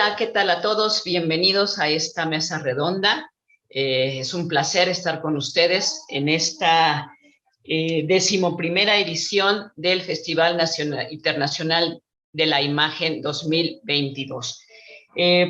Hola, ¿qué tal a todos? Bienvenidos a esta mesa redonda. Es un placer estar con ustedes en esta 11ª edición del Festival Internacional de la Imagen 2022.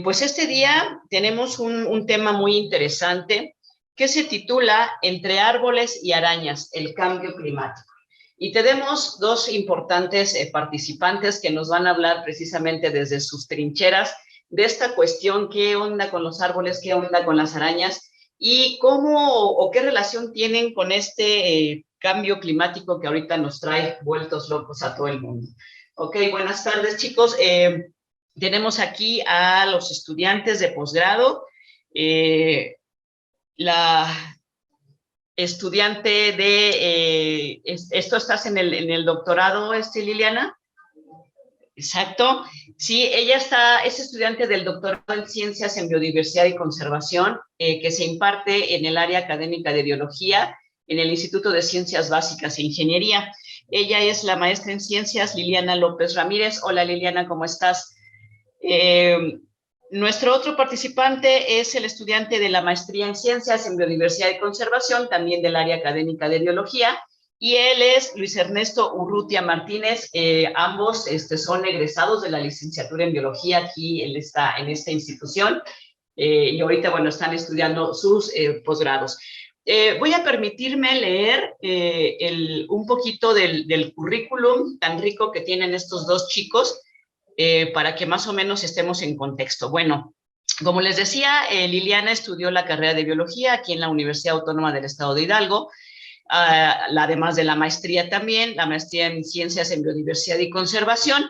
Pues este día tenemos un tema muy interesante que se titula Entre árboles y arañas, el cambio climático. Y tenemos dos importantes participantes que nos van a hablar precisamente desde sus trincheras de esta cuestión, qué onda con los árboles, qué onda con las arañas y cómo o qué relación tienen con este cambio climático que ahorita nos trae vueltos locos a todo el mundo. Ok, buenas tardes, chicos. Tenemos aquí a los estudiantes de posgrado. La estudiante de, esto estás en el doctorado, Liliana. Exacto. Sí, ella es estudiante del doctorado en Ciencias en Biodiversidad y Conservación, que se imparte en el área académica de Biología, en el Instituto de Ciencias Básicas e Ingeniería. Ella es la maestra en Ciencias, Liliana López Ramírez. Hola, Liliana, ¿cómo estás? Nuestro otro participante es el estudiante de la maestría en Ciencias en Biodiversidad y Conservación, también del área académica de Biología, y él es Luis Ernesto Urrutia Martínez. Ambos son egresados de la licenciatura en Biología aquí en esta institución, y ahorita, bueno, están estudiando sus posgrados. Voy a permitirme leer un poquito del currículum tan rico que tienen estos dos chicos, para que más o menos estemos en contexto. Bueno, como les decía, Liliana estudió la carrera de Biología aquí en la Universidad Autónoma del Estado de Hidalgo, además de la maestría también, la maestría en Ciencias en Biodiversidad y Conservación.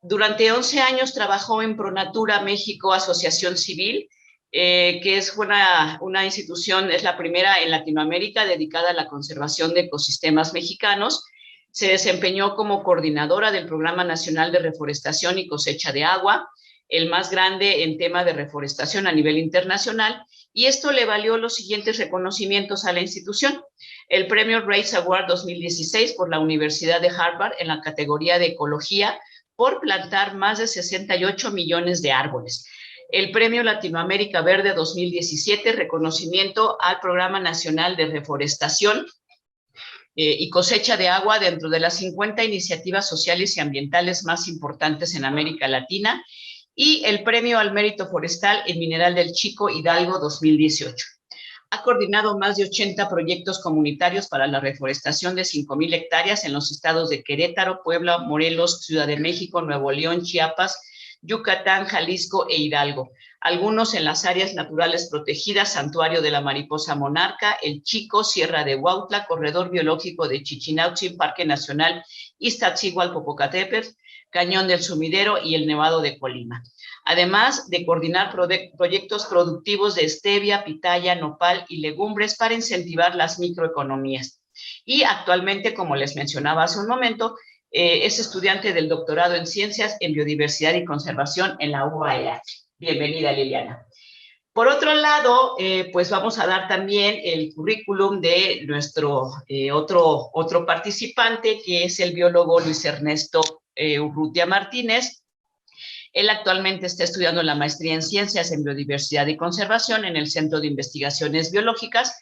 Durante 11 años trabajó en Pronatura México Asociación Civil, que es una institución, es la primera en Latinoamérica dedicada a la conservación de ecosistemas mexicanos. Se desempeñó como coordinadora del Programa Nacional de Reforestación y Cosecha de Agua, el más grande en tema de reforestación a nivel internacional, y esto le valió los siguientes reconocimientos a la institución: el premio Race Award 2016 por la Universidad de Harvard en la categoría de Ecología por plantar más de 68 millones de árboles; el premio Latinoamérica Verde 2017, reconocimiento al Programa Nacional de Reforestación y Cosecha de Agua dentro de las 50 iniciativas sociales y ambientales más importantes en América Latina; y el premio al Mérito Forestal en Mineral del Chico Hidalgo 2018. Ha coordinado más de 80 proyectos comunitarios para la reforestación de 5,000 hectáreas en los estados de Querétaro, Puebla, Morelos, Ciudad de México, Nuevo León, Chiapas, Yucatán, Jalisco e Hidalgo. Algunos en las áreas naturales protegidas: Santuario de la Mariposa Monarca, El Chico, Sierra de Huautla, Corredor Biológico de Chichinautzin, Parque Nacional Iztaccíhuatl-Popocatépetl, Cañón del Sumidero y el Nevado de Colima. Además de coordinar proyectos productivos de stevia, pitaya, nopal y legumbres para incentivar las microeconomías. Y actualmente, como les mencionaba hace un momento, es estudiante del doctorado en Ciencias en Biodiversidad y Conservación en la UAEH. Bienvenida, Liliana. Por otro lado, pues vamos a dar también el currículum de nuestro otro participante, que es el biólogo Luis Ernesto Urrutia Martínez. Él actualmente está estudiando la maestría en Ciencias en Biodiversidad y Conservación en el Centro de Investigaciones Biológicas,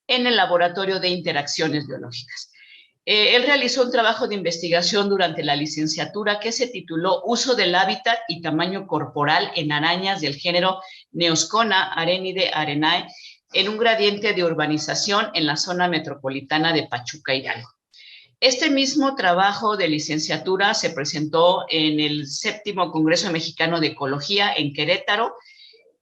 en el Laboratorio de Interacciones Biológicas. Él realizó un trabajo de investigación durante la licenciatura que se tituló Uso del hábitat y tamaño corporal en arañas del género Neoscona arenidae arenae en un gradiente de urbanización en la zona metropolitana de Pachuca, Hidalgo. Este mismo trabajo de licenciatura se presentó en el 7º Congreso Mexicano de Ecología en Querétaro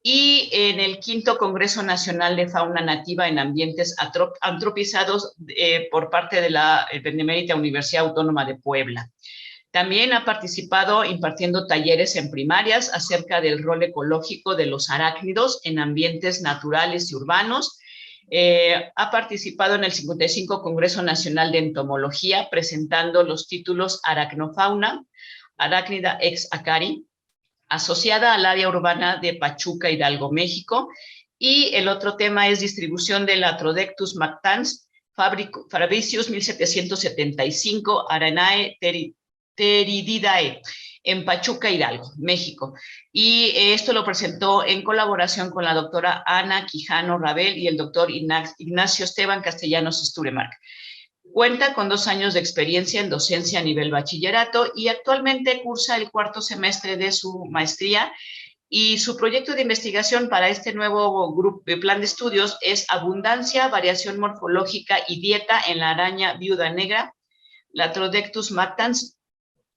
y en el 5º Congreso Nacional de Fauna Nativa en Ambientes Antropizados por parte de la Benemérita Universidad Autónoma de Puebla. También ha participado impartiendo talleres en primarias acerca del rol ecológico de los arácnidos en ambientes naturales y urbanos. Ha participado en el 55 Congreso Nacional de Entomología presentando los títulos Aracnofauna, Arácnida ex acari, asociada al área urbana de Pachuca, Hidalgo, México. Y el otro tema es distribución del Atrodectus mactans, Fabricius 1775, Arenae Pterididae en Pachuca, Hidalgo, México. Y esto lo presentó en colaboración con la doctora Ana Quijano Rabel y el doctor Ignacio Esteban Castellanos Sturemark. Cuenta con 2 años de experiencia en docencia a nivel bachillerato y actualmente cursa el 4º semestre de su maestría, y su proyecto de investigación para este nuevo plan de estudios es abundancia, variación morfológica y dieta en la araña viuda negra, Latrodectus martans,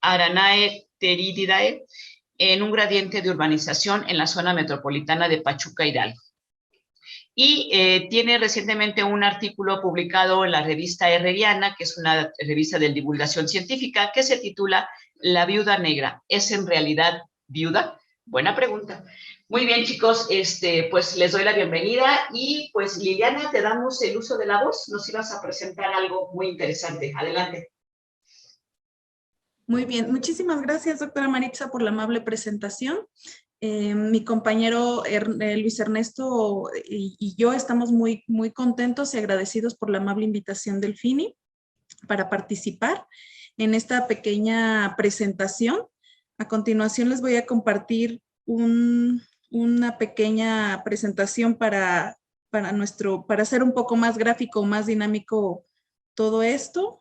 Aranae pterididae, en un gradiente de urbanización en la zona metropolitana de Pachuca, Hidalgo. Y tiene recientemente un artículo publicado en la revista Herreriana, que es una revista de divulgación científica, que se titula La viuda negra, ¿es en realidad viuda? Buena pregunta. Muy bien, chicos, pues les doy la bienvenida y pues Liliana, te damos el uso de la voz. Nos ibas a presentar algo muy interesante. Adelante. Muy bien, muchísimas gracias, doctora Maritza, por la amable presentación. Mi compañero Luis Ernesto y yo estamos muy contentos y agradecidos por la amable invitación del FINI para participar en esta pequeña presentación. A continuación les voy a compartir una pequeña presentación para hacer un poco más gráfico, más dinámico todo esto.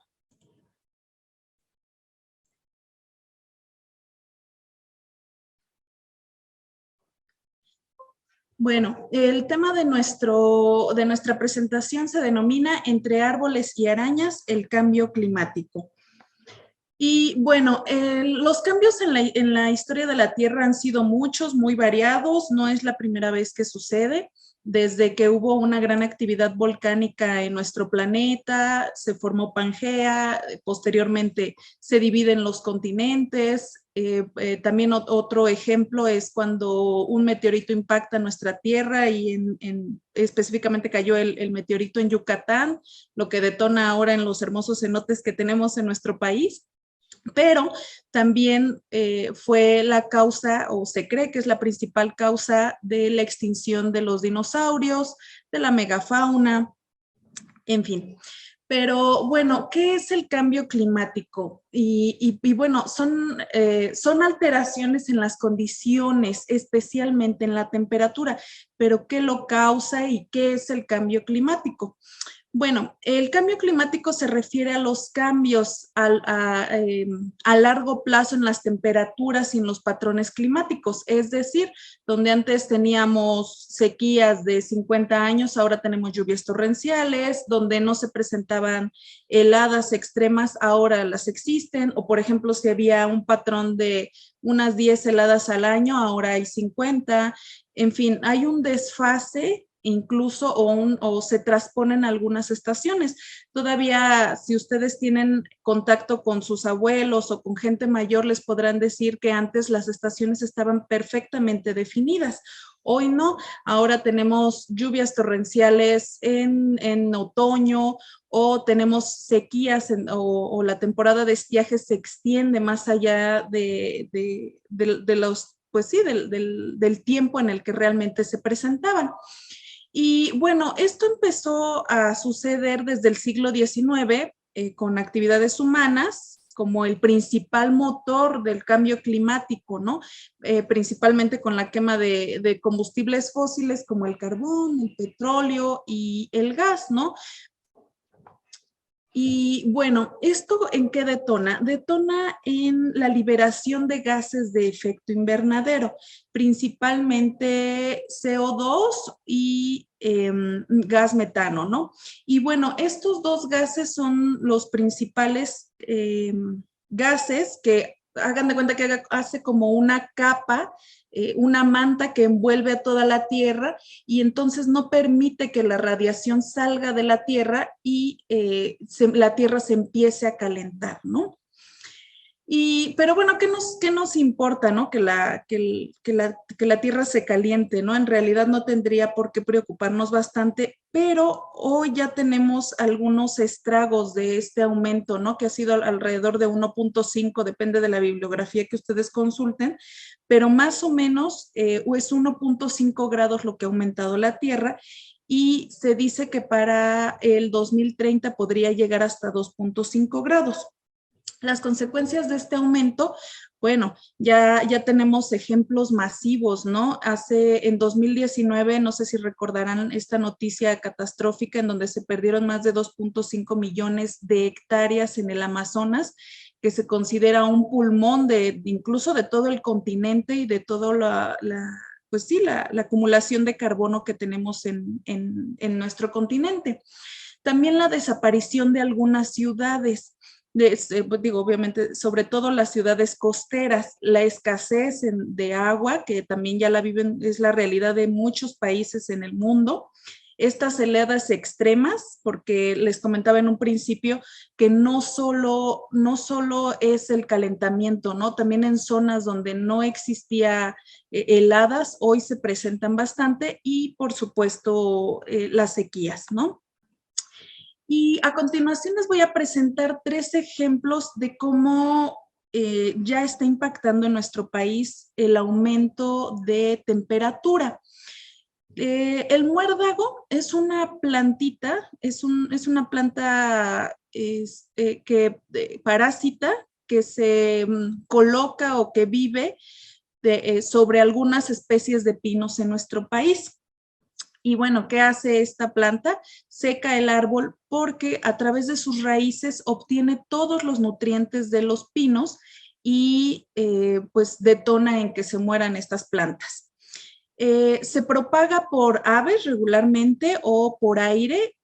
Bueno, el tema de nuestra presentación se denomina Entre árboles y arañas, el cambio climático. Y bueno, los cambios en la historia de la Tierra han sido muchos, muy variados, no es la primera vez que sucede. Desde que hubo una gran actividad volcánica en nuestro planeta, se formó Pangea, posteriormente se dividen los continentes. También otro ejemplo es cuando un meteorito impacta nuestra Tierra y específicamente cayó el meteorito en Yucatán, lo que detona ahora en los hermosos cenotes que tenemos en nuestro país. Pero también fue la causa, o se cree que es la principal causa de la extinción de los dinosaurios, de la megafauna, en fin. Pero bueno, ¿qué es el cambio climático? Y bueno, son alteraciones en las condiciones, especialmente en la temperatura, pero ¿qué lo causa y qué es el cambio climático? Bueno, el cambio climático se refiere a los cambios a largo plazo en las temperaturas y en los patrones climáticos, es decir, donde antes teníamos sequías de 50 años, ahora tenemos lluvias torrenciales, donde no se presentaban heladas extremas, ahora las existen, o por ejemplo, si había un patrón de unas 10 heladas al año, ahora hay 50, en fin, hay un desfase incluso o se transponen algunas estaciones. Todavía, si ustedes tienen contacto con sus abuelos o con gente mayor, les podrán decir que antes las estaciones estaban perfectamente definidas. Hoy no, ahora tenemos lluvias torrenciales en otoño o tenemos sequías o la temporada de estiaje se extiende más allá de los, pues sí, del tiempo en el que realmente se presentaban. Y bueno, esto empezó a suceder desde el siglo XIX con actividades humanas como el principal motor del cambio climático, ¿no? Principalmente con la quema de combustibles fósiles como el carbón, el petróleo y el gas, ¿no? Y bueno, ¿esto en qué detona? Detona en la liberación de gases de efecto invernadero, principalmente CO2 y gas metano, ¿no? Y bueno, estos dos gases son los principales gases que hagan de cuenta que hace como una capa, una manta que envuelve a toda la Tierra y entonces no permite que la radiación salga de la Tierra y la Tierra se empiece a calentar, ¿no? Pero bueno, ¿qué nos importa, no? Que la Tierra se caliente, ¿no? En realidad no tendría por qué preocuparnos bastante, pero hoy ya tenemos algunos estragos de este aumento, ¿no? Que ha sido alrededor de 1.5, depende de la bibliografía que ustedes consulten, pero más o menos es 1.5 grados lo que ha aumentado la Tierra y se dice que para el 2030 podría llegar hasta 2.5 grados. Las consecuencias de este aumento, bueno, ya tenemos ejemplos masivos, ¿no? En 2019, no sé si recordarán esta noticia catastrófica en donde se perdieron más de 2.5 millones de hectáreas en el Amazonas, que se considera un pulmón incluso de todo el continente y de toda pues sí, la acumulación de carbono que tenemos en nuestro continente. También la desaparición de algunas ciudades, pues digo, obviamente, sobre todo las ciudades costeras, la escasez de agua, que también ya la viven, es la realidad de muchos países en el mundo. Estas heladas extremas, porque les comentaba en un principio que no solo es el calentamiento, ¿no? También en zonas donde no existía heladas, hoy se presentan bastante y, por supuesto, las sequías, ¿no? Y a continuación les voy a presentar 3 ejemplos de cómo ya está impactando en nuestro país el aumento de temperatura. El muérdago es una plantita, es una planta parásita que se coloca o que vive sobre algunas especies de pinos en nuestro país. Y bueno, ¿qué hace esta planta? Seca el árbol porque a través de sus raíces obtiene todos los nutrientes de los pinos y pues detona en que se mueran estas plantas. Se propaga por aves regularmente o por aire.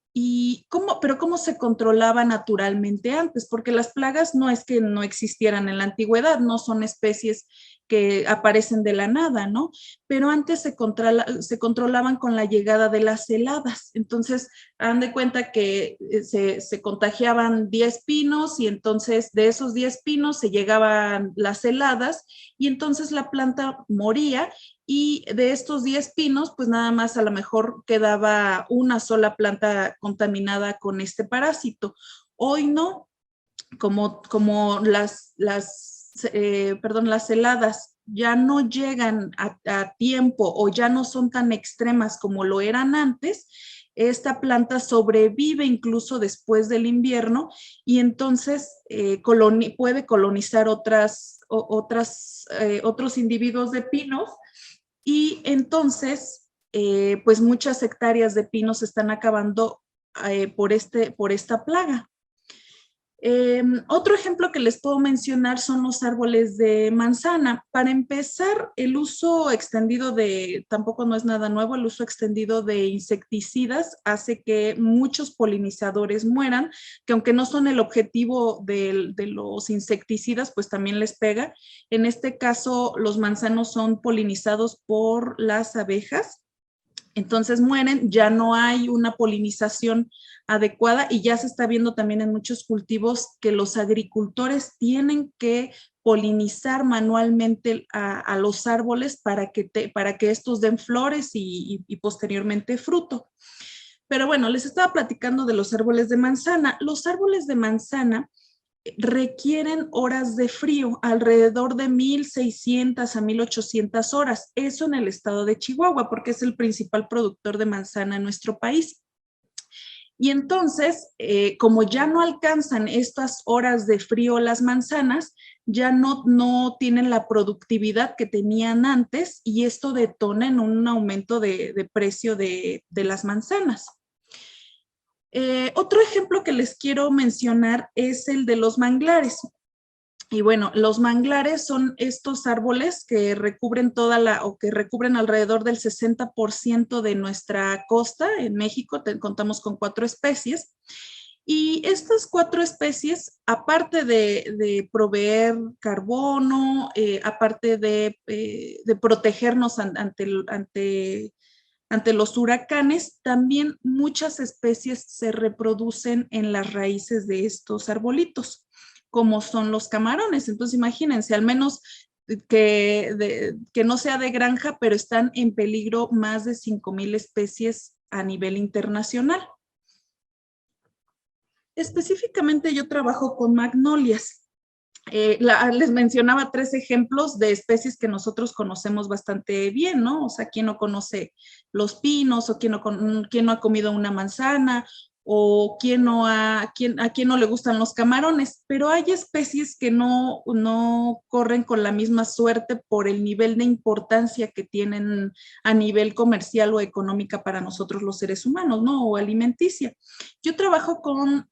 Pero ¿cómo se controlaba naturalmente antes? Porque las plagas no es que no existieran en la antigüedad, no son especies que aparecen de la nada, ¿no? Pero antes se controlaban con la llegada de las heladas. Entonces, dan de cuenta que se contagiaban 10 pinos y entonces de esos 10 pinos se llegaban las heladas y entonces la planta moría y de estos 10 pinos, pues nada más a lo mejor quedaba una sola planta contaminada con este parásito. Hoy no, como las heladas ya no llegan a tiempo o ya no son tan extremas como lo eran antes, esta planta sobrevive incluso después del invierno y entonces puede colonizar otros individuos de pinos y entonces pues muchas hectáreas de pinos se están acabando por esta plaga. Otro ejemplo que les puedo mencionar son los árboles de manzana. Para empezar, el uso extendido tampoco no es nada nuevo, el uso extendido de insecticidas hace que muchos polinizadores mueran, que aunque no son el objetivo de los insecticidas, pues también les pega. En este caso, los manzanos son polinizados por las abejas. Entonces mueren, ya no hay una polinización adecuada y ya se está viendo también en muchos cultivos que los agricultores tienen que polinizar manualmente a los árboles para que estos den flores y posteriormente fruto. Pero bueno, les estaba platicando de los árboles de manzana. Los árboles de manzana requieren horas de frío, alrededor de 1,600 a 1,800 horas. Eso en el estado de Chihuahua, porque es el principal productor de manzana en nuestro país. Y entonces, como ya no alcanzan estas horas de frío las manzanas, ya no tienen la productividad que tenían antes y esto detona en un aumento de precio de las manzanas. Otro ejemplo que les quiero mencionar es el de los manglares. Y bueno, los manglares son estos árboles que recubren que recubren alrededor del 60% de nuestra costa. En México contamos con 4 especies. Y estas 4 especies, aparte de proveer carbono, aparte de protegernos ante los huracanes, también muchas especies se reproducen en las raíces de estos arbolitos, como son los camarones. Entonces, imagínense, al menos que no sea de granja, pero están en peligro más de 5,000 especies a nivel internacional. Específicamente yo trabajo con magnolias. Les mencionaba 3 ejemplos de especies que nosotros conocemos bastante bien, ¿no? O sea, ¿quién no conoce los pinos o quién no ha comido una manzana o a quién no le gustan los camarones, pero hay especies que no corren con la misma suerte por el nivel de importancia que tienen a nivel comercial o económica para nosotros los seres humanos, ¿no? O alimenticia. Yo trabajo con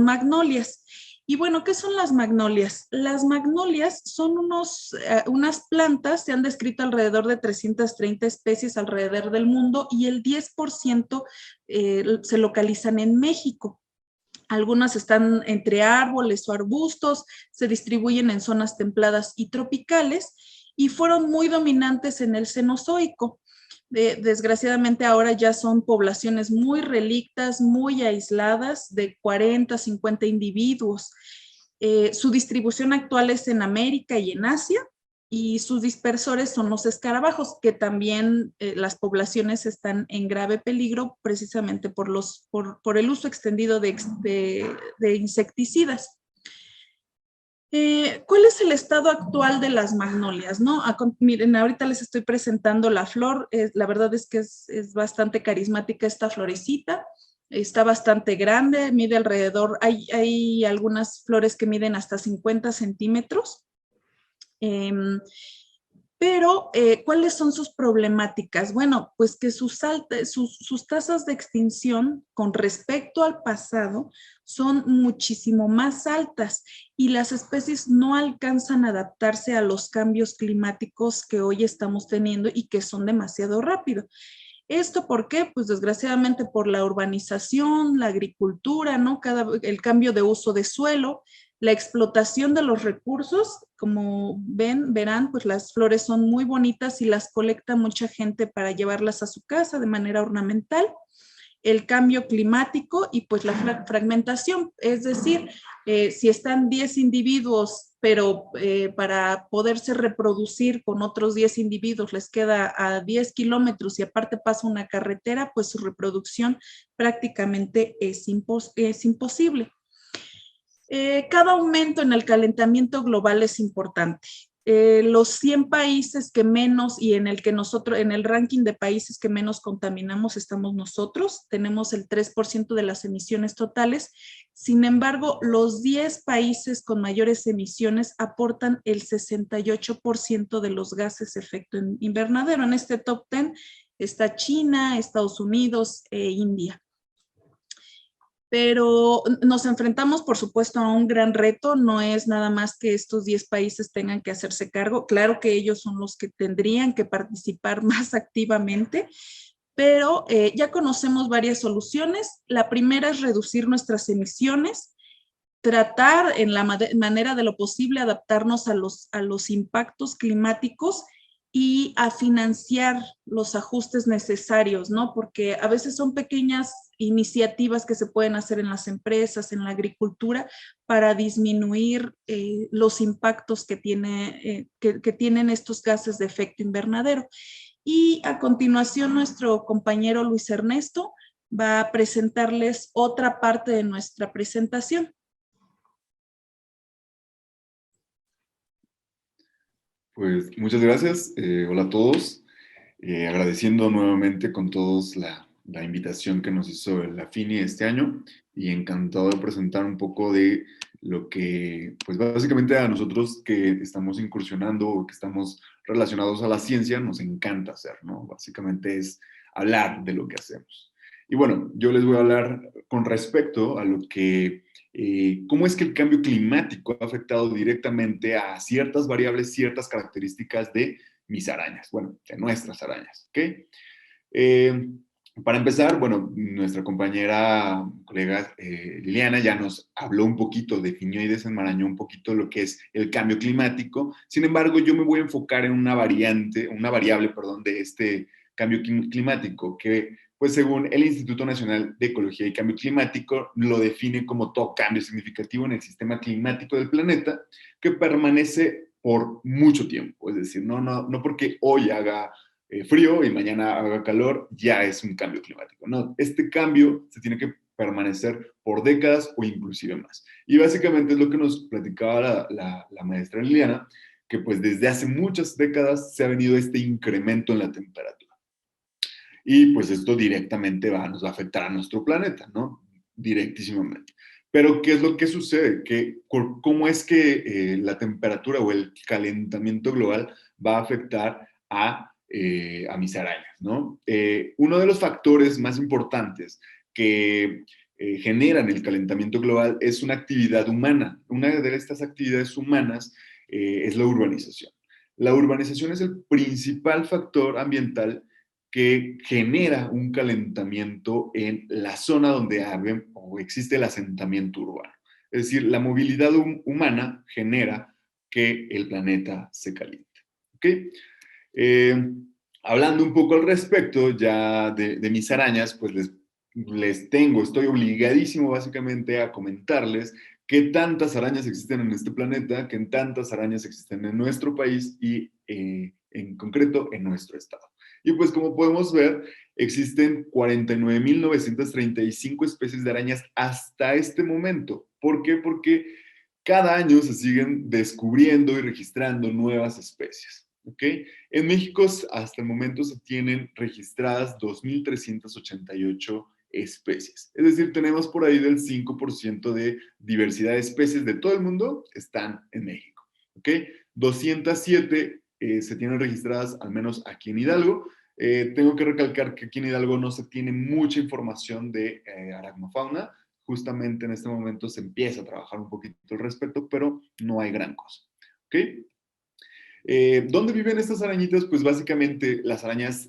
magnolias. Y bueno, ¿qué son las magnolias? Las magnolias son unas plantas, se han descrito alrededor de 330 especies alrededor del mundo y el 10% se localizan en México. Algunas están entre árboles o arbustos, se distribuyen en zonas templadas y tropicales y fueron muy dominantes en el Cenozoico. Desgraciadamente ahora ya son poblaciones muy relictas, muy aisladas, de 40, 50 individuos. Su distribución actual es en América y en Asia, y sus dispersores son los escarabajos, que también las poblaciones están en grave peligro precisamente por el uso extendido de insecticidas. ¿Cuál es el estado actual de las magnolias? ¿No? Miren, ahorita les estoy presentando la flor. La verdad es que es bastante carismática esta florecita. Está bastante grande, mide alrededor, hay algunas flores que miden hasta 50 centímetros. Pero, ¿cuáles son sus problemáticas? Bueno, pues que sus tasas de extinción con respecto al pasado son muchísimo más altas y las especies no alcanzan a adaptarse a los cambios climáticos que hoy estamos teniendo y que son demasiado rápidos. ¿Esto por qué? Pues desgraciadamente por la urbanización, la agricultura, ¿no? El cambio de uso de suelo, la explotación de los recursos. Como verán, pues las flores son muy bonitas y las colecta mucha gente para llevarlas a su casa de manera ornamental. El cambio climático y pues la fragmentación, es decir, si están 10 individuos, pero para poderse reproducir con otros 10 individuos les queda a 10 kilómetros y aparte pasa una carretera, pues su reproducción prácticamente es imposible. Cada aumento en el calentamiento global es importante. Los 100 países que menos y en el ranking de países que menos contaminamos estamos nosotros, tenemos el 3% de las emisiones totales. Sin embargo, los 10 países con mayores emisiones aportan el 68% de los gases efecto invernadero. En este top 10 está China, Estados Unidos e India. Pero nos enfrentamos, por supuesto, a un gran reto. No es nada más que estos 10 países tengan que hacerse cargo. Claro que ellos son los que tendrían que participar más activamente, pero ya conocemos varias soluciones. La primera es reducir nuestras emisiones, tratar en la manera de lo posible adaptarnos a los impactos climáticos y a financiar los ajustes necesarios, ¿no? Porque a veces son pequeñas iniciativas que se pueden hacer en las empresas, en la agricultura, para disminuir los impactos que tienen estos gases de efecto invernadero. Y a continuación, nuestro compañero Luis Ernesto va a presentarles otra parte de nuestra presentación. Pues muchas gracias. Hola a todos. Agradeciendo nuevamente con todos la invitación que nos hizo la FINI este año y encantado de presentar un poco de lo que, pues básicamente a nosotros que estamos incursionando o que estamos relacionados a la ciencia nos encanta hacer, ¿no? Básicamente es hablar de lo que hacemos. Y bueno, yo les voy a hablar con respecto a lo que cómo es que el cambio climático ha afectado directamente a ciertas variables, ciertas características de mis arañas, bueno, de nuestras arañas, ¿ok? Para empezar, bueno, nuestra compañera, colega Liliana ya nos habló un poquito, definió y desenmarañó un poquito lo que es el cambio climático. Sin embargo, yo me voy a enfocar en una variable, perdón, de este cambio climático que pues según el Instituto Nacional de Ecología y Cambio Climático, lo define como todo cambio significativo en el sistema climático del planeta que permanece por mucho tiempo. Es decir, no porque hoy haga frío y mañana haga calor, ya es un cambio climático. No, este cambio se tiene que permanecer por décadas o inclusive más. Y básicamente es lo que nos platicaba la maestra Liliana, que pues desde hace muchas décadas se ha venido este incremento en la temperatura. Y pues esto directamente nos va a afectar a nuestro planeta, ¿no? directísimamente. Pero, ¿qué es lo que sucede? ¿Cómo es que la temperatura o el calentamiento global va a afectar a mis arañas, ¿no? Uno de los factores más importantes que generan el calentamiento global es una actividad humana. Una de estas actividades humanas es la urbanización. La urbanización es el principal factor ambiental que genera un calentamiento en la zona donde o existe el asentamiento urbano. Es decir, la movilidad humana genera que el planeta se caliente. ¿Ok? Eh, Hablando un poco al respecto ya de mis arañas, pues estoy obligadísimo básicamente a comentarles qué tantas arañas existen en este planeta, qué tantas arañas existen en nuestro país y en concreto en nuestro estado. Y pues como podemos ver, existen 49.935 especies de arañas hasta este momento. ¿Por qué? Porque cada año se siguen descubriendo y registrando nuevas especies. ¿Ok? En México hasta el momento se tienen registradas 2.388 especies. Es decir, tenemos por ahí del 5% de diversidad de especies de todo el mundo están en México. ¿Ok? 207 se tienen registradas al menos aquí en Hidalgo. Tengo que recalcar que aquí en Hidalgo no se tiene mucha información de aracnofauna. Justamente en este momento se empieza a trabajar un poquito al respecto, pero no hay gran cosa. ¿Ok? ¿Dónde viven estas arañitas? Pues básicamente las arañas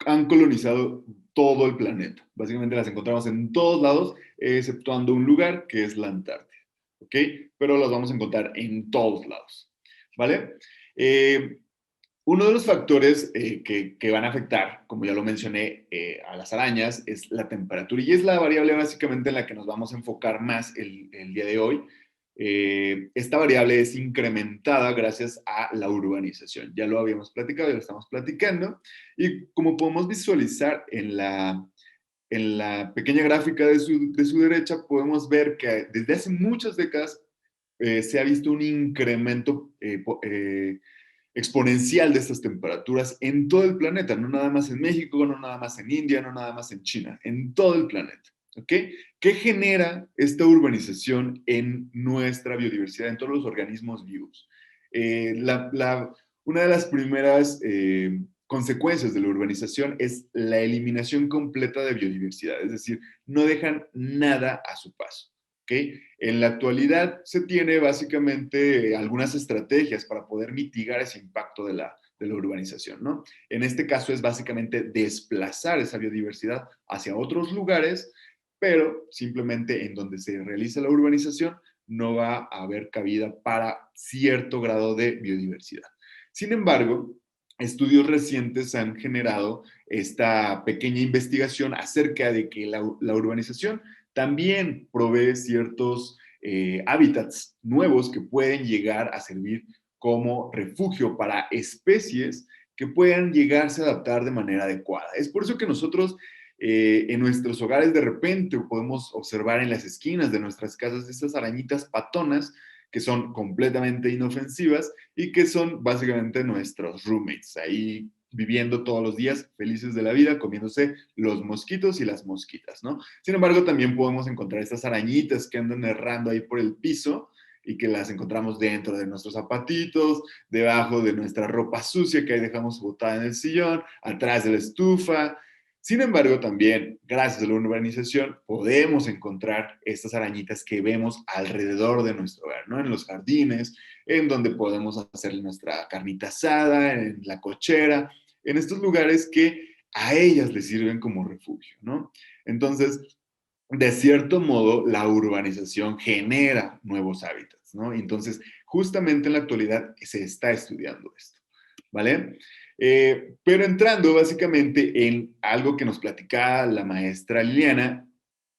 han colonizado todo el planeta. Básicamente las encontramos en todos lados, exceptuando un lugar que es la Antártida. ¿Ok? Pero las vamos a encontrar en todos lados. ¿Vale? Uno de los factores que van a afectar, como ya lo mencioné, a las arañas es la temperatura y es la variable básicamente en la que nos vamos a enfocar más el día de hoy. Esta variable es incrementada gracias a la urbanización. Ya lo habíamos platicado, ya lo estamos platicando. Y como podemos visualizar en la pequeña gráfica de su derecha, podemos ver que desde hace muchas décadas se ha visto un incremento exponencial de estas temperaturas en todo el planeta, no nada más en México, no nada más en India, no nada más en China, en todo el planeta. ¿Ok? ¿Qué genera esta urbanización en nuestra biodiversidad, en todos los organismos vivos? Una de las primeras consecuencias de la urbanización es la eliminación completa de biodiversidad, es decir, no dejan nada a su paso. ¿Okay? En la actualidad se tiene básicamente algunas estrategias para poder mitigar ese impacto de la urbanización, ¿no? En este caso es básicamente desplazar esa biodiversidad hacia otros lugares, pero simplemente en donde se realiza la urbanización no va a haber cabida para cierto grado de biodiversidad. Sin embargo, estudios recientes han generado esta pequeña investigación acerca de que la urbanización también provee ciertos hábitats nuevos que pueden llegar a servir como refugio para especies que puedan llegarse a adaptar de manera adecuada. Es por eso que nosotros en nuestros hogares de repente podemos observar en las esquinas de nuestras casas estas arañitas patonas que son completamente inofensivas y que son básicamente nuestros roommates, ahí viviendo todos los días felices de la vida, comiéndose los mosquitos y las mosquitas, ¿no? Sin embargo, también podemos encontrar estas arañitas que andan errando ahí por el piso y que las encontramos dentro de nuestros zapatitos, debajo de nuestra ropa sucia que ahí dejamos botada en el sillón, atrás de la estufa. Sin embargo, también, gracias a la urbanización, podemos encontrar estas arañitas que vemos alrededor de nuestro hogar, ¿no? En los jardines, en donde podemos hacer nuestra carnita asada, en la cochera, en estos lugares que a ellas les sirven como refugio, ¿no? Entonces, de cierto modo, la urbanización genera nuevos hábitats, ¿no? Entonces, justamente en la actualidad se está estudiando esto, ¿vale? Pero entrando básicamente en algo que nos platicaba la maestra Liliana,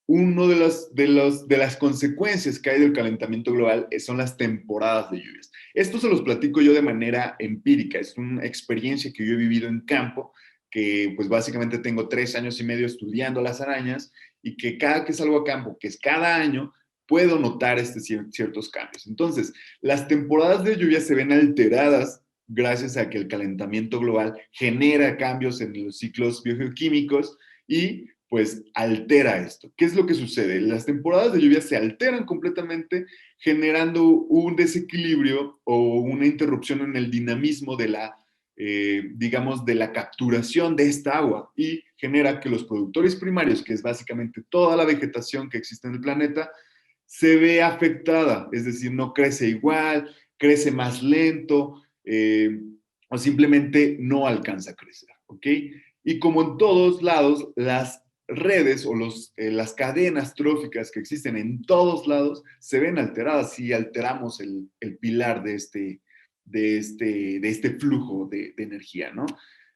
uno de las consecuencias que hay del calentamiento global son las temporadas de lluvias. Esto se los platico yo de manera empírica, es una experiencia que yo he vivido en campo, que pues básicamente tengo 3 años y medio estudiando las arañas y que cada que salgo a campo, que es cada año, puedo notar ciertos cambios. Entonces, las temporadas de lluvia se ven alteradas gracias a que el calentamiento global genera cambios en los ciclos biogeoquímicos y pues altera esto. ¿Qué es lo que sucede? Las temporadas de lluvia se alteran completamente, generando un desequilibrio o una interrupción en el dinamismo de la, digamos, de la capturación de esta agua, y genera que los productores primarios, que es básicamente toda la vegetación que existe en el planeta, se ve afectada, es decir, no crece igual, crece más lento, o simplemente no alcanza a crecer, ¿ok? Y como en todos lados, las redes o las cadenas tróficas que existen en todos lados se ven alteradas si alteramos el pilar de este flujo de energía, ¿no?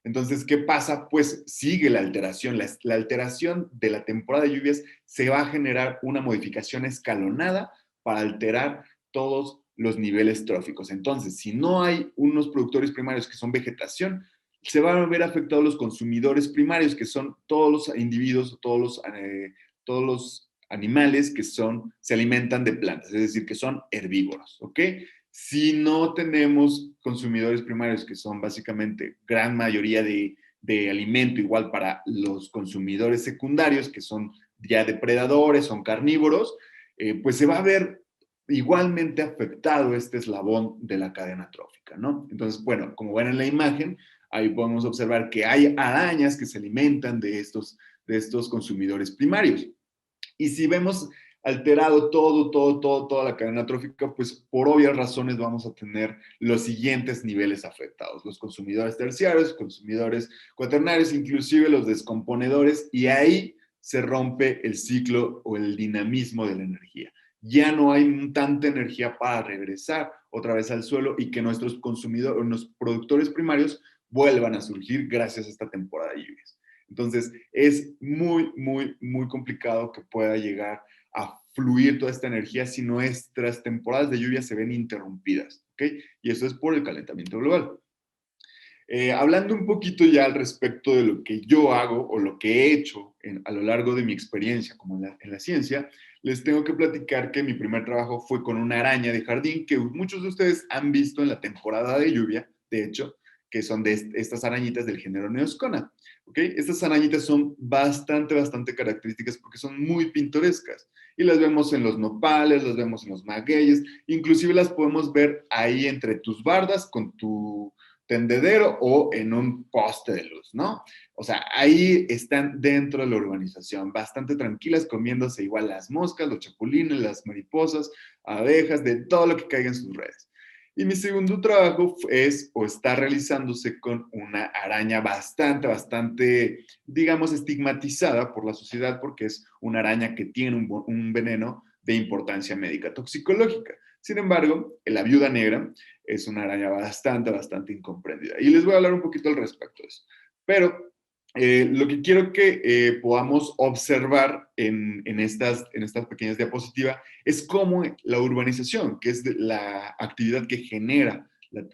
Entonces, ¿qué pasa? Pues sigue la alteración. La alteración de la temporada de lluvias se va a generar una modificación escalonada para alterar todos los niveles tróficos. Entonces, si no hay unos productores primarios que son vegetación, se van a ver afectados los consumidores primarios, que son todos los individuos, todos los animales que se alimentan de plantas, es decir, que son herbívoros, ¿ok? Si no tenemos consumidores primarios, que son básicamente gran mayoría de alimento, igual para los consumidores secundarios, que son ya depredadores, son carnívoros, pues se va a ver igualmente afectado este eslabón de la cadena trófica, ¿no? Entonces, bueno, como ven en la imagen, ahí podemos observar que hay arañas que se alimentan de estos consumidores primarios. Y si vemos alterado toda la cadena trófica, pues por obvias razones vamos a tener los siguientes niveles afectados: los consumidores terciarios, consumidores cuaternarios, inclusive los descomponedores, y ahí se rompe el ciclo o el dinamismo de la energía. Ya no hay tanta energía para regresar otra vez al suelo y que nuestros consumidores, nuestros productores primarios vuelvan a surgir gracias a esta temporada de lluvias. Entonces, es muy, muy, muy complicado que pueda llegar a fluir toda esta energía si nuestras temporadas de lluvia se ven interrumpidas, ¿ok? Y eso es por el calentamiento global. Hablando un poquito ya al respecto de lo que yo hago o lo que he hecho a lo largo de mi experiencia como en la ciencia, les tengo que platicar que mi primer trabajo fue con una araña de jardín que muchos de ustedes han visto en la temporada de lluvia, de hecho, que son de estas arañitas del género Neoscona. ¿Okay? Estas arañitas son bastante características porque son muy pintorescas y las vemos en los nopales, las vemos en los magueyes, inclusive las podemos ver ahí entre tus bardas con tu tendedero o en un poste de luz, ¿no? O sea, ahí están dentro de la urbanización, bastante tranquilas, comiéndose igual las moscas, los chapulines, las mariposas, abejas, de todo lo que caiga en sus redes. Y mi segundo trabajo es o está realizándose con una araña bastante, digamos, estigmatizada por la sociedad porque es una araña que tiene un veneno de importancia médica toxicológica. Sin embargo, la viuda negra es una araña bastante incomprendida. Y les voy a hablar un poquito al respecto de eso. Pero lo que quiero que podamos observar en estas pequeñas diapositivas es cómo la urbanización, que es la actividad que genera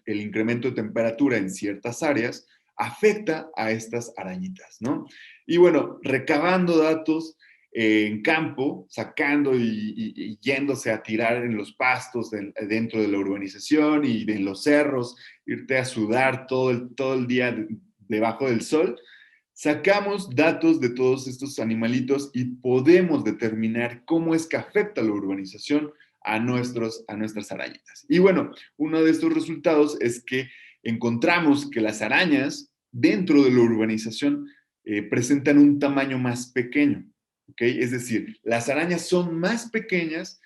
el incremento de temperatura en ciertas áreas, afecta a estas arañitas, ¿no? Y bueno, recabando datos en campo, sacando y yéndose a tirar en los pastos dentro de la urbanización y en los cerros, irte a sudar todo el día debajo del sol, sacamos datos de todos estos animalitos y podemos determinar cómo es que afecta la urbanización a nuestras arañitas. Y bueno, uno de estos resultados es que encontramos que las arañas dentro de la urbanización presentan un tamaño más pequeño, ¿ok? Es decir, las arañas son más pequeñas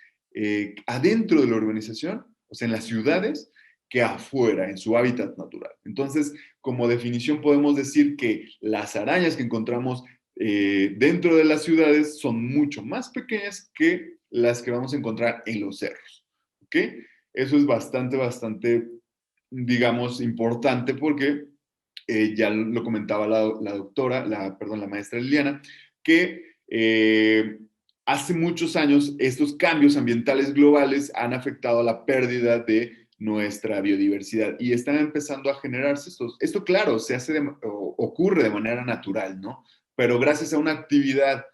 adentro de la urbanización, o sea, en las ciudades, que afuera, en su hábitat natural. Entonces, como definición podemos decir que las arañas que encontramos dentro de las ciudades son mucho más pequeñas que las que vamos a encontrar en los cerros. ¿Ok? Eso es bastante, digamos, importante porque ya lo comentaba la maestra Liliana, que hace muchos años estos cambios ambientales globales han afectado la pérdida de nuestra biodiversidad y están empezando a generarse esto claro, ocurre de manera natural, ¿no? Pero gracias a una actividad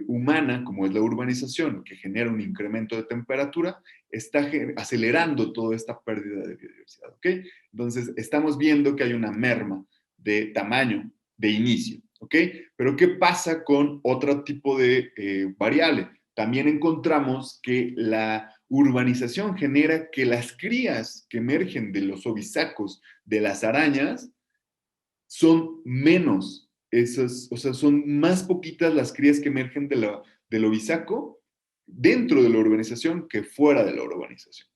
humana como es la urbanización, que genera un incremento de temperatura, está acelerando toda esta pérdida de biodiversidad, ¿ok? Entonces, estamos viendo que hay una merma de tamaño de inicio, ¿ok? Pero ¿qué pasa con otro tipo de variable? También encontramos que la urbanización genera que las crías que emergen de los ovisacos de las arañas son menos. Esas, o sea, son más poquitas las crías que emergen del ovisaco dentro de la urbanización que fuera de la urbanización.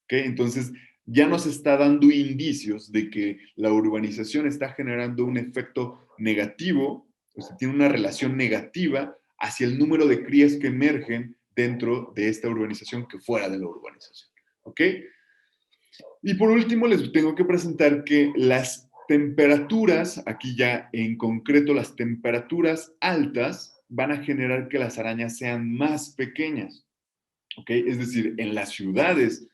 ¿Okay? Entonces, ya nos está dando indicios de que la urbanización está generando un efecto negativo, o sea, tiene una relación negativa hacia el número de crías que emergen dentro de esta urbanización que fuera de la urbanización. ¿Ok? Y por último, les tengo que presentar que las temperaturas, aquí ya en concreto las temperaturas altas, van a generar que las arañas sean más pequeñas. ¿Ok? Es decir, en las ciudades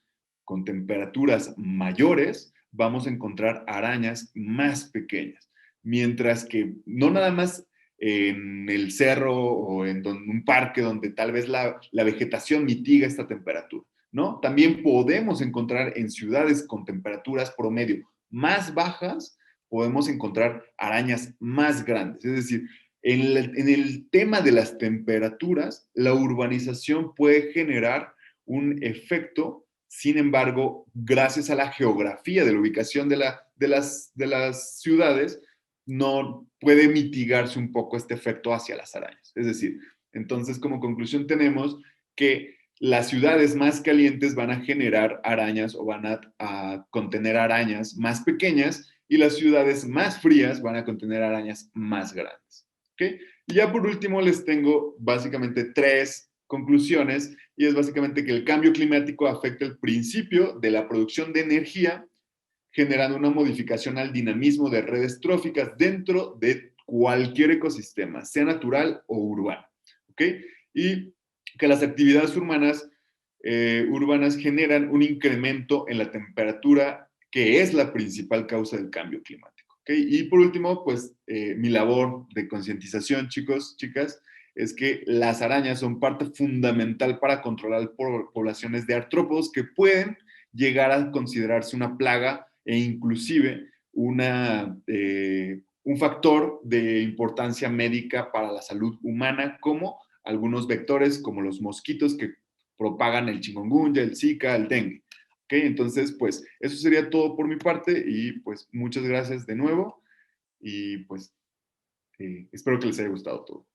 con temperaturas mayores, vamos a encontrar arañas más pequeñas. Mientras que no nada más en el cerro o en un parque donde tal vez la vegetación mitiga esta temperatura, ¿no? También podemos encontrar en ciudades con temperaturas promedio más bajas, podemos encontrar arañas más grandes. Es decir, en el tema de las temperaturas, la urbanización puede generar un efecto. Sin embargo, gracias a la geografía de la ubicación de las ciudades, no puede mitigarse un poco este efecto hacia las arañas. Es decir, entonces como conclusión tenemos que las ciudades más calientes van a generar arañas o van a contener arañas más pequeñas y las ciudades más frías van a contener arañas más grandes. ¿Okay? Y ya por último les tengo básicamente 3 conclusiones y es básicamente que el cambio climático afecta el principio de la producción de energía, generando una modificación al dinamismo de redes tróficas dentro de cualquier ecosistema, sea natural o urbano. ¿Ok? Y que las actividades urbanas generan un incremento en la temperatura, que es la principal causa del cambio climático. ¿Ok? Y por último, pues mi labor de concientización, chicos, chicas, es que las arañas son parte fundamental para controlar poblaciones de artrópodos que pueden llegar a considerarse una plaga e inclusive un factor de importancia médica para la salud humana, como algunos vectores como los mosquitos que propagan el chikungunya, el zika, el dengue. ¿Okay? Entonces, pues eso sería todo por mi parte y pues muchas gracias de nuevo y pues espero que les haya gustado todo.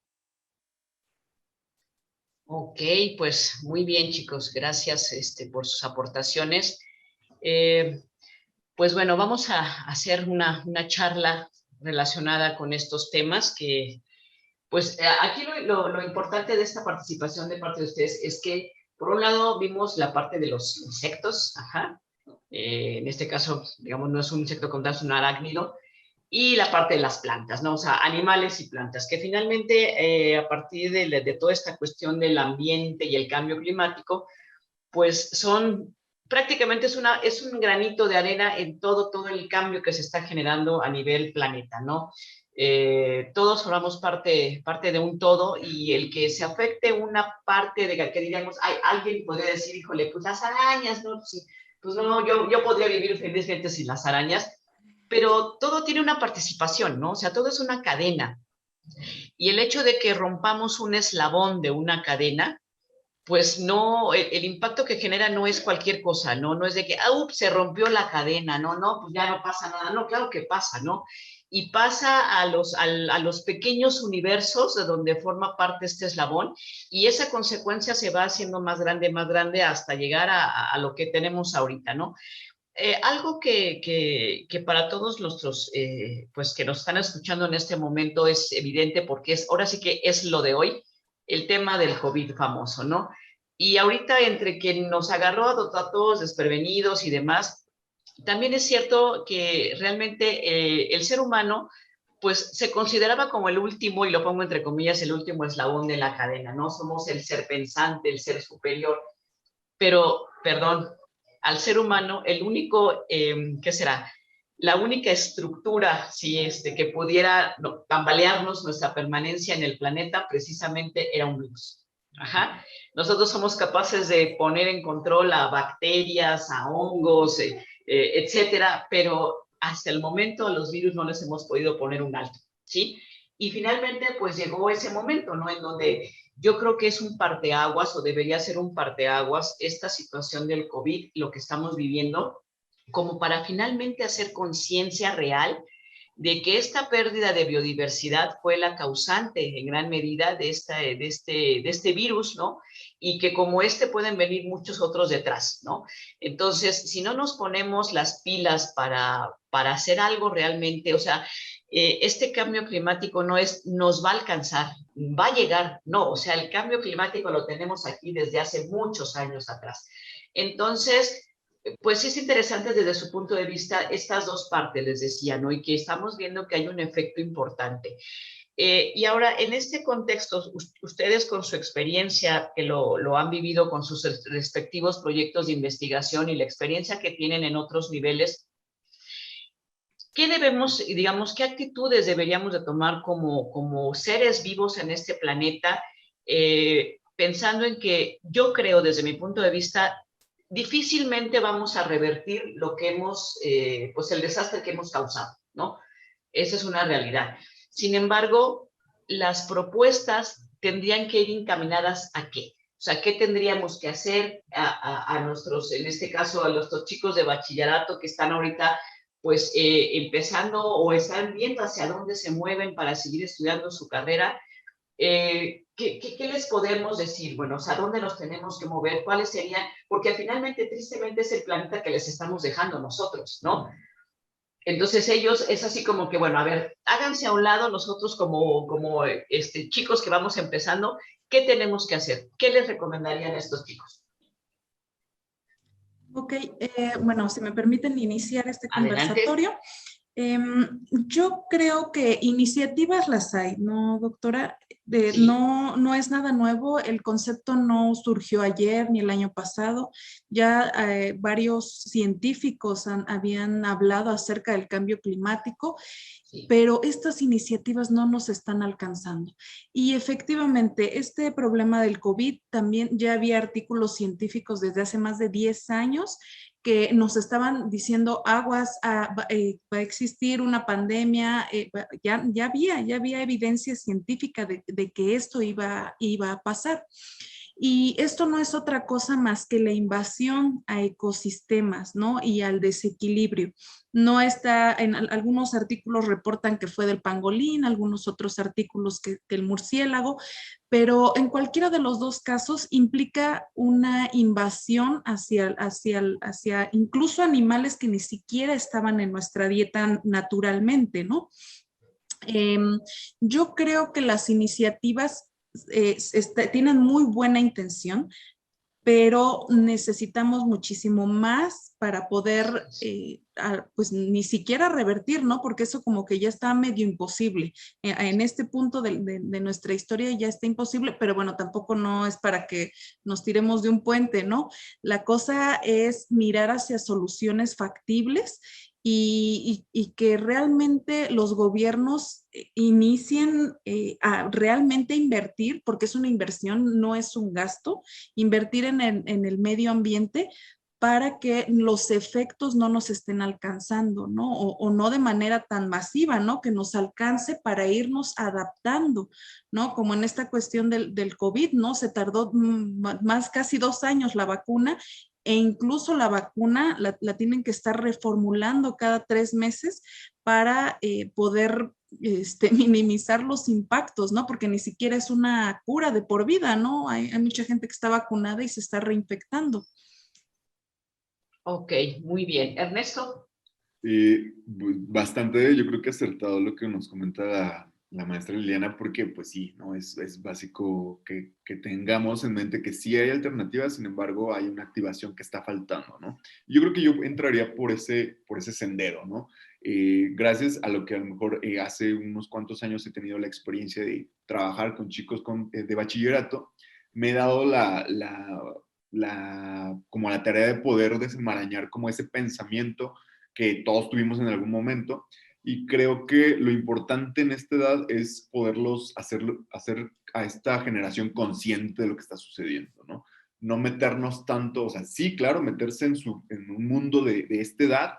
Ok, pues muy bien, chicos. Gracias por sus aportaciones. Pues bueno, vamos a hacer una charla relacionada con estos temas que, pues aquí lo importante de esta participación de parte de ustedes es que, por un lado, vimos la parte de los insectos, ajá. En este caso, digamos, no es un insecto como tal, es un arácnido, y la parte de las plantas, ¿no? O sea, animales y plantas, que finalmente, a partir de toda esta cuestión del ambiente y el cambio climático, pues son prácticamente es un granito de arena en todo el cambio que se está generando a nivel planeta, ¿no? Todos formamos parte de un todo y el que se afecte una parte de que diríamos, alguien podría decir, híjole, pues las arañas, ¿no? Pues no, yo podría vivir felizmente sin las arañas, pero todo tiene una participación, ¿no? O sea, todo es una cadena. Y el hecho de que rompamos un eslabón de una cadena, pues no, el impacto que genera no es cualquier cosa, ¿no? No es de que, se rompió la cadena, no, pues ya no pasa nada, no, claro que pasa, ¿no? Y pasa a los pequeños universos de donde forma parte este eslabón y esa consecuencia se va haciendo más grande hasta llegar a lo que tenemos ahorita, ¿no? Algo que para todos nuestros, pues que nos están escuchando en este momento es evidente porque ahora sí que es lo de hoy, el tema del COVID famoso, ¿no? Y ahorita entre que nos agarró a todos desprevenidos y demás, también es cierto que realmente el ser humano pues se consideraba como el último, y lo pongo entre comillas, el último eslabón de la cadena, ¿no? Somos el ser pensante, el ser superior, pero, perdón, al ser humano, el único, ¿qué será? La única estructura, sí, que pudiera tambalearnos nuestra permanencia en el planeta, precisamente era un virus. Ajá. Nosotros somos capaces de poner en control a bacterias, a hongos, etcétera, pero hasta el momento a los virus no les hemos podido poner un alto, ¿sí? Y finalmente, pues llegó ese momento, ¿no? En donde yo creo que es un parteaguas o debería ser un parteaguas esta situación del COVID, lo que estamos viviendo, como para finalmente hacer conciencia real de que esta pérdida de biodiversidad fue la causante en gran medida de este virus, ¿no? Y que como este pueden venir muchos otros detrás, ¿no? Entonces, si no nos ponemos las pilas para hacer algo realmente, o sea, este cambio climático no es, nos va a alcanzar, va a llegar, no, o sea, el cambio climático lo tenemos aquí desde hace muchos años atrás. Entonces, pues es interesante desde su punto de vista estas dos partes, les decía, ¿no? Y que estamos viendo que hay un efecto importante. Y ahora, en este contexto, ustedes con su experiencia, que lo han vivido con sus respectivos proyectos de investigación y la experiencia que tienen en otros niveles, ¿qué debemos, digamos, qué actitudes deberíamos de tomar como seres vivos en este planeta? Pensando en que yo creo, desde mi punto de vista, difícilmente vamos a revertir lo que hemos, pues el desastre que hemos causado, ¿no? Esa es una realidad. Sin embargo, las propuestas tendrían que ir encaminadas ¿a qué? O sea, ¿qué tendríamos que hacer a nuestros, en este caso, a nuestros chicos de bachillerato que están ahorita pues empezando o están viendo hacia dónde se mueven para seguir estudiando su carrera? ¿Qué les podemos decir? Bueno, o sea, ¿dónde nos tenemos que mover? ¿Cuáles serían? Porque finalmente, tristemente, es el planeta que les estamos dejando nosotros, ¿no? Entonces ellos es así como que, bueno, a ver, háganse a un lado nosotros como chicos que vamos empezando, ¿qué tenemos que hacer? ¿Qué les recomendarían a estos chicos? Ok, bueno, si me permiten iniciar este Adelante. conversatorio. Yo creo que iniciativas las hay, ¿no, doctora? Sí. No es nada nuevo, el concepto no surgió ayer ni el año pasado, ya varios científicos habían hablado acerca del cambio climático, Sí. pero estas iniciativas no nos están alcanzando. Y efectivamente, este problema del COVID también ya había artículos científicos desde hace más de 10 años que nos estaban diciendo aguas, va a existir una pandemia, ya había evidencia científica de que esto iba a pasar. Y esto no es otra cosa más que la invasión a ecosistemas, ¿no? Y al desequilibrio. No está, en algunos artículos reportan que fue del pangolín, algunos otros artículos que el murciélago, pero en cualquiera de los dos casos implica una invasión hacia incluso animales que ni siquiera estaban en nuestra dieta naturalmente, ¿no? Eh, yo creo que las iniciativas tienen muy buena intención, pero necesitamos muchísimo más para poder, pues ni siquiera revertir, ¿no? Porque eso como que ya está medio imposible. En este punto de nuestra historia ya está imposible, pero bueno, tampoco no es para que nos tiremos de un puente, ¿no? La cosa es mirar hacia soluciones factibles y que realmente los gobiernos inicien a realmente invertir, porque es una inversión, no es un gasto, invertir en el medio ambiente para que los efectos no nos estén alcanzando, ¿no? O no de manera tan masiva, ¿no? Que nos alcance para irnos adaptando, ¿no? Como en esta cuestión del COVID, ¿no? Se tardó más casi 2 años la vacuna e incluso la vacuna la tienen que estar reformulando cada 3 meses para poder minimizar los impactos, ¿no? Porque ni siquiera es una cura de por vida, ¿no? Hay mucha gente que está vacunada y se está reinfectando. Ok, muy bien. Ernesto. Bastante, yo creo que acertado lo que nos comenta la maestra Liliana, porque pues sí, ¿no? Es básico que tengamos en mente que sí hay alternativas, sin embargo hay una activación que está faltando, ¿no? Yo creo que yo entraría por ese sendero, ¿no? Gracias a lo que a lo mejor hace unos cuantos años he tenido la experiencia de trabajar con chicos de bachillerato, me he dado como la tarea de poder desenmarañar como ese pensamiento que todos tuvimos en algún momento. Y creo que lo importante en esta edad es poderlos hacer a esta generación consciente de lo que está sucediendo, ¿no? No meternos tanto, o sea, sí, claro, meterse en un mundo de esta edad,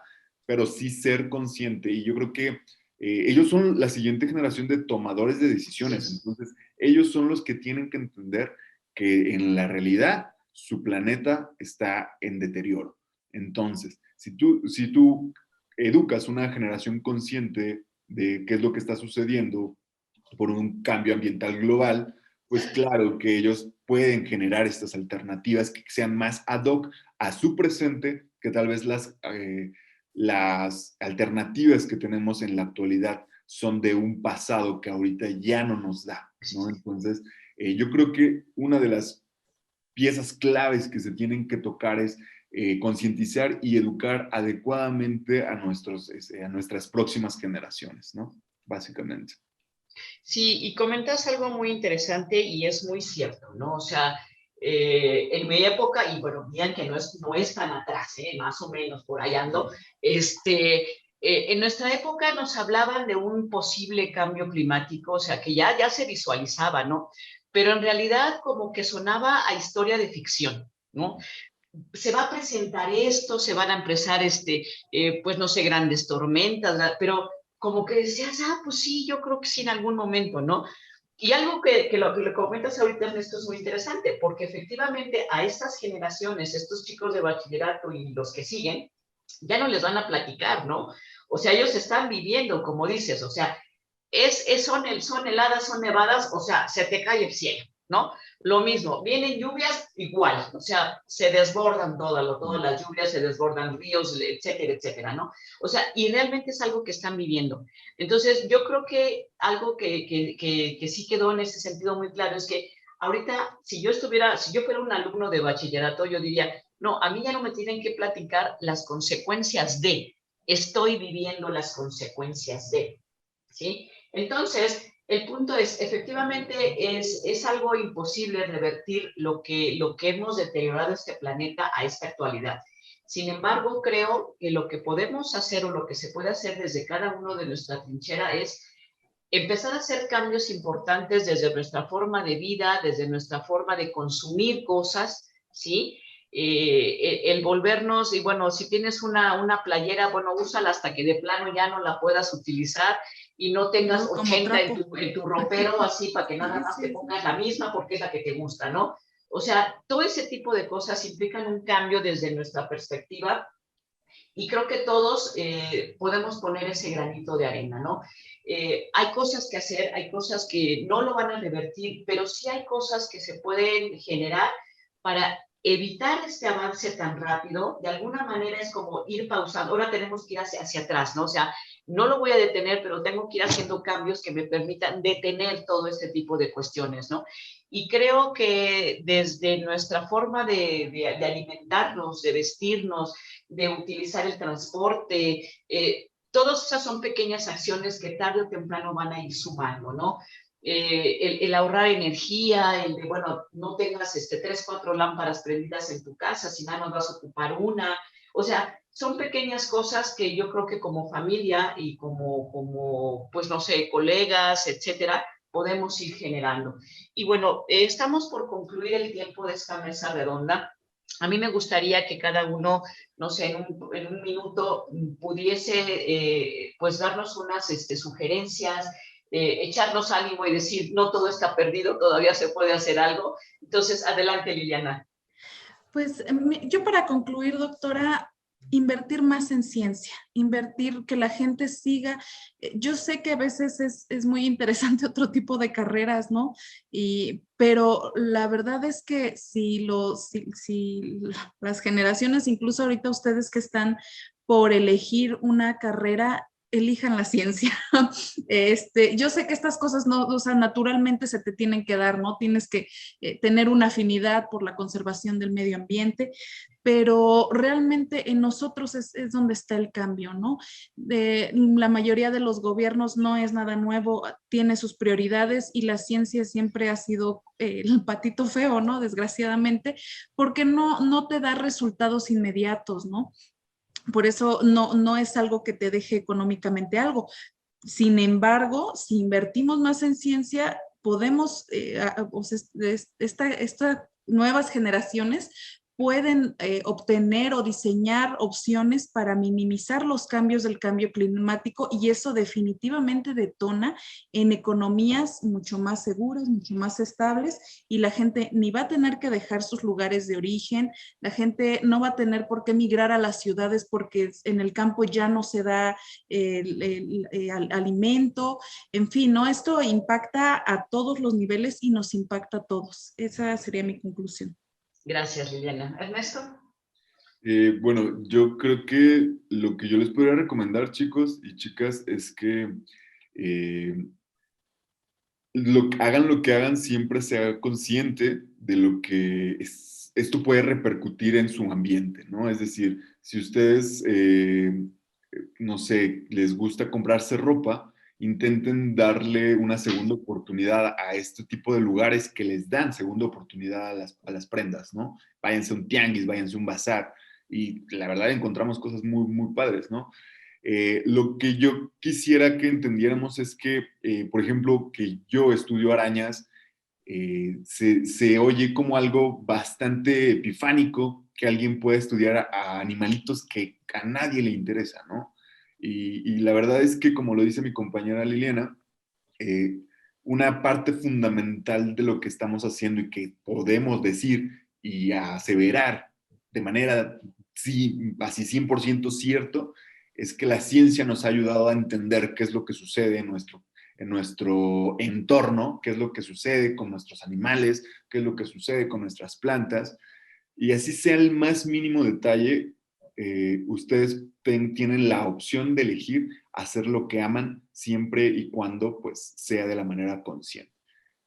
pero sí ser consciente. Y yo creo que ellos son la siguiente generación de tomadores de decisiones. Entonces, ellos son los que tienen que entender que en la realidad su planeta está en deterioro. Entonces, si tú educas una generación consciente de qué es lo que está sucediendo por un cambio ambiental global, pues claro que ellos pueden generar estas alternativas que sean más ad hoc a su presente que tal vez las alternativas que tenemos en la actualidad son de un pasado que ahorita ya no nos da, ¿no? Entonces, yo creo que una de las piezas claves que se tienen que tocar es concientizar y educar adecuadamente a nuestras próximas generaciones, ¿no? Básicamente. Sí, y comentas algo muy interesante y es muy cierto, ¿no? O sea, en mi época, y bueno, bien que no es tan atrás, más o menos por ahí ando, en nuestra época nos hablaban de un posible cambio climático, o sea, que ya se visualizaba, ¿no? Pero en realidad como que sonaba a historia de ficción, ¿no? Se va a presentar esto, se van a empezar, pues no sé, grandes tormentas, pero como que decías, pues sí, yo creo que sí en algún momento, ¿no? Y algo que lo que le comentas ahorita, Ernesto, es muy interesante, porque efectivamente a estas generaciones, estos chicos de bachillerato y los que siguen, ya no les van a platicar, ¿no? O sea, ellos están viviendo, como dices, o sea, son heladas, son nevadas, o sea, se te cae el cielo, ¿no? Lo mismo, vienen lluvias igual, o sea, se desbordan todas las lluvias, se desbordan ríos, etcétera, etcétera, ¿no? O sea, y realmente es algo que están viviendo. Entonces, yo creo que algo que sí quedó en ese sentido muy claro es que ahorita, si yo fuera un alumno de bachillerato, yo diría, no, a mí ya no me tienen que platicar las consecuencias estoy viviendo las consecuencias ¿sí? Entonces, el punto es, efectivamente, es algo imposible revertir lo que hemos deteriorado este planeta a esta actualidad. Sin embargo, creo que lo que podemos hacer o lo que se puede hacer desde cada uno de nuestra trinchera es empezar a hacer cambios importantes desde nuestra forma de vida, desde nuestra forma de consumir cosas, ¿sí? El volvernos, y bueno, si tienes una playera, bueno, úsala hasta que de plano ya no la puedas utilizar y no tengas 80 en tu ropero, así para que nada más te pongas la misma porque es la que te gusta, ¿no? O sea, todo ese tipo de cosas implican un cambio desde nuestra perspectiva y creo que todos podemos poner ese granito de arena, ¿no? Hay cosas que hacer, hay cosas que no lo van a revertir, pero sí hay cosas que se pueden generar para evitar este avance tan rápido. De alguna manera es como ir pausando. Ahora tenemos que ir hacia atrás, ¿no? O sea, no lo voy a detener, pero tengo que ir haciendo cambios que me permitan detener todo este tipo de cuestiones, ¿no? Y creo que desde nuestra forma de alimentarnos, de vestirnos, de utilizar el transporte, todas esas son pequeñas acciones que tarde o temprano van a ir sumando, ¿no? El ahorrar energía, el de, bueno, no tengas 3, 4 lámparas prendidas en tu casa, si nada más vas a ocupar una. O sea, son pequeñas cosas que yo creo que como familia y pues no sé, colegas, etcétera, podemos ir generando. Y bueno, estamos por concluir el tiempo de esta mesa redonda. A mí me gustaría que cada uno, no sé, en un minuto pudiese pues darnos unas sugerencias, echarnos ánimo y decir, no todo está perdido, todavía se puede hacer algo. Entonces, adelante, Liliana. Pues yo para concluir, doctora, invertir más en ciencia, invertir que la gente siga. Yo sé que a veces es muy interesante otro tipo de carreras, ¿no? Pero la verdad es que si las generaciones, incluso ahorita ustedes que están por elegir una carrera, elijan la ciencia. Yo sé que estas cosas no, o sea, naturalmente se te tienen que dar, ¿no? Tienes que tener una afinidad por la conservación del medio ambiente, pero realmente en nosotros es donde está el cambio, ¿no? La mayoría de los gobiernos no es nada nuevo, tiene sus prioridades y la ciencia siempre ha sido el patito feo, ¿no? Desgraciadamente, porque no te da resultados inmediatos, ¿no? Por eso no es algo que te deje económicamente algo. Sin embargo, si invertimos más en ciencia, podemos, o sea, estas nuevas generaciones pueden obtener o diseñar opciones para minimizar los cambios del cambio climático, y eso definitivamente detona en economías mucho más seguras, mucho más estables, y la gente ni va a tener que dejar sus lugares de origen, la gente no va a tener por qué migrar a las ciudades porque en el campo ya no se da el alimento, en fin, ¿no? Esto impacta a todos los niveles y nos impacta a todos. Esa sería mi conclusión. Gracias, Liliana. Ernesto. Bueno, yo creo que lo que yo les podría recomendar, chicos y chicas, es que hagan lo que hagan, siempre sea consciente de lo que esto puede repercutir en su ambiente, ¿no? Es decir, si ustedes, no sé, les gusta comprarse ropa, intenten darle una segunda oportunidad a este tipo de lugares que les dan segunda oportunidad a las prendas, ¿no? Váyanse a un tianguis, váyanse a un bazar, y la verdad encontramos cosas muy, muy padres, ¿no? Lo que yo quisiera que entendiéramos es que, por ejemplo, que yo estudio arañas, se oye como algo bastante epifánico que alguien pueda estudiar a animalitos que a nadie le interesa, ¿no? Y la verdad es que, como lo dice mi compañera Liliana, eh, una parte fundamental de lo que estamos haciendo y que podemos decir y aseverar de manera sí, así 100% cierto, es que la ciencia nos ha ayudado a entender qué es lo que sucede en nuestro entorno, qué es lo que sucede con nuestros animales, qué es lo que sucede con nuestras plantas, y así sea el más mínimo detalle, ustedes tienen la opción de elegir hacer lo que aman siempre y cuando pues sea de la manera consciente.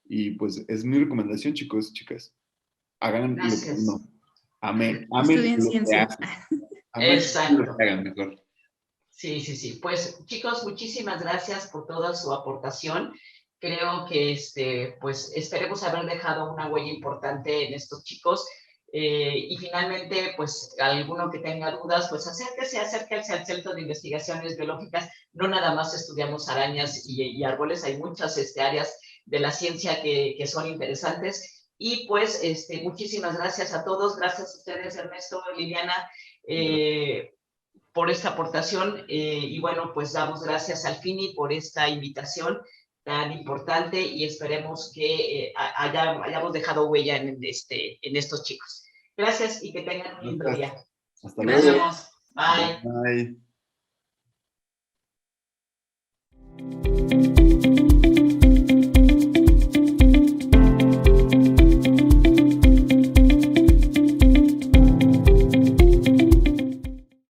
Y pues es mi recomendación, chicos, chicas. Hagan lo que Gracias. no. Amen Estudien lo que ciencia. hacen. Amen lo Exacto. que hagan mejor. Sí, sí, sí. Pues chicos, muchísimas gracias por toda su aportación. Creo que pues esperemos haber dejado una huella importante en estos chicos. Y finalmente, pues alguno que tenga dudas, pues acérquese al Centro de Investigaciones Biológicas. No nada más estudiamos arañas y árboles, hay muchas áreas de la ciencia que son interesantes. Y pues muchísimas gracias a todos. Gracias a ustedes, Ernesto, Liliana. Por esta aportación y bueno, pues damos gracias al FINI por esta invitación tan importante y esperemos que hayamos dejado huella en estos chicos. Gracias y que tengan un lindo día. Hasta Nos luego. vemos. Bye. Bye.